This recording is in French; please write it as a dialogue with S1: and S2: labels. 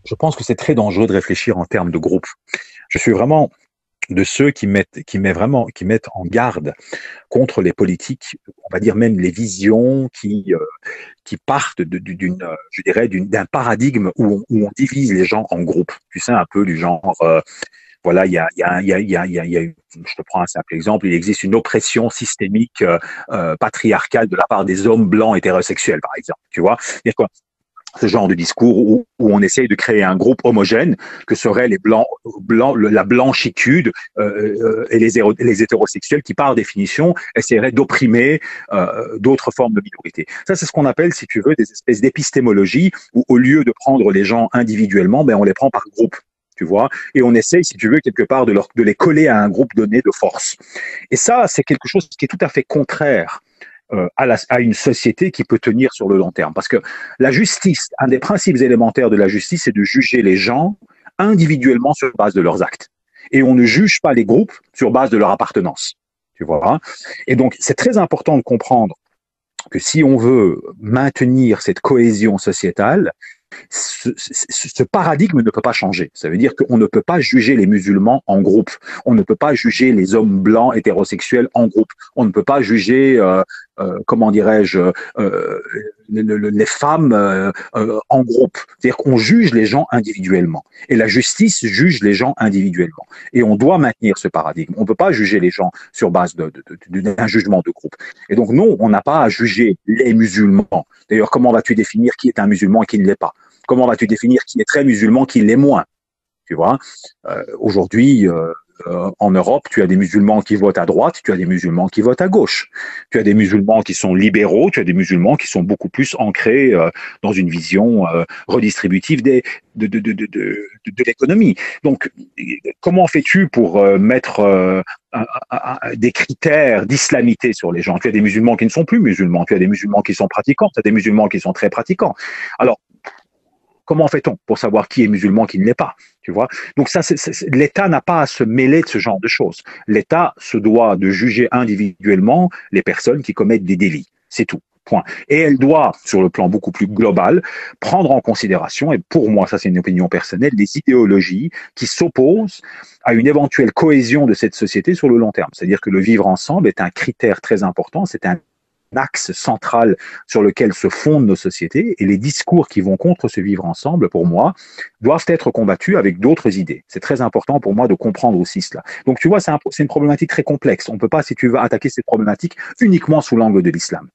S1: Je pense que c'est très dangereux de réfléchir en termes de groupe. Je suis vraiment de ceux qui mettent en garde contre les politiques, on va dire même les visions qui partent je dirais, d'un paradigme où on divise les gens en groupes. Tu sais, un peu du genre, voilà, je te prends un simple exemple, il existe une oppression systémique patriarcale de la part des hommes blancs hétérosexuels, par exemple. Tu vois, c'est quoi ce genre de discours où on essaye de créer un groupe homogène que seraient la blanchitude et les hétérosexuels qui, par définition, essaieraient d'opprimer d'autres formes de minorités. Ça, c'est ce qu'on appelle, si tu veux, des espèces d'épistémologie où, au lieu de prendre les gens individuellement, ben, on les prend par groupe. Tu vois, et on essaye, si tu veux, quelque part de les coller à un groupe donné de force. Et ça, c'est quelque chose qui est tout à fait contraire à une société qui peut tenir sur le long terme. Parce que la justice, un des principes élémentaires de la justice, c'est de juger les gens individuellement sur base de leurs actes. Et on ne juge pas les groupes sur base de leur appartenance. Tu vois, hein. Et donc, c'est très important de comprendre que si on veut maintenir cette cohésion sociétale, ce paradigme ne peut pas changer. Ça veut dire qu'on ne peut pas juger les musulmans en groupe. On ne peut pas juger les hommes blancs hétérosexuels en groupe. On ne peut pas juger, comment dirais-je, les femmes en groupe. C'est-à-dire qu'on juge les gens individuellement. Et la justice juge les gens individuellement. Et on doit maintenir ce paradigme. On ne peut pas juger les gens sur base d'un jugement de groupe. Et donc, non, on n'a pas à juger les musulmans. D'ailleurs, comment vas-tu définir qui est un musulman et qui ne l'est pas? Comment vas-tu définir qui est très musulman, qui l'est moins? Tu vois, aujourd'hui, en Europe, tu as des musulmans qui votent à droite, tu as des musulmans qui votent à gauche. Tu as des musulmans qui sont libéraux, tu as des musulmans qui sont beaucoup plus ancrés dans une vision redistributive de l'économie. Donc, comment fais-tu pour mettre des critères d'islamité sur les gens? Tu as des musulmans qui ne sont plus musulmans, tu as des musulmans qui sont pratiquants, tu as des musulmans qui sont très pratiquants. Alors, comment fait-on pour savoir qui est musulman, qui ne l'est pas? Tu vois? Donc ça, l'État n'a pas à se mêler de ce genre de choses. L'État se doit de juger individuellement les personnes qui commettent des délits. C'est tout. Point. Et elle doit, sur le plan beaucoup plus global, prendre en considération, et pour moi, ça c'est une opinion personnelle, des idéologies qui s'opposent à une éventuelle cohésion de cette société sur le long terme. C'est-à-dire que le vivre ensemble est un critère très important, c'est un axe central sur lequel se fondent nos sociétés, et les discours qui vont contre ce vivre ensemble, pour moi, doivent être combattus avec d'autres idées. C'est très important pour moi de comprendre aussi cela. Donc tu vois, c'est une problématique très complexe. On ne peut pas, si tu veux, attaquer cette problématique uniquement sous l'angle de l'islam.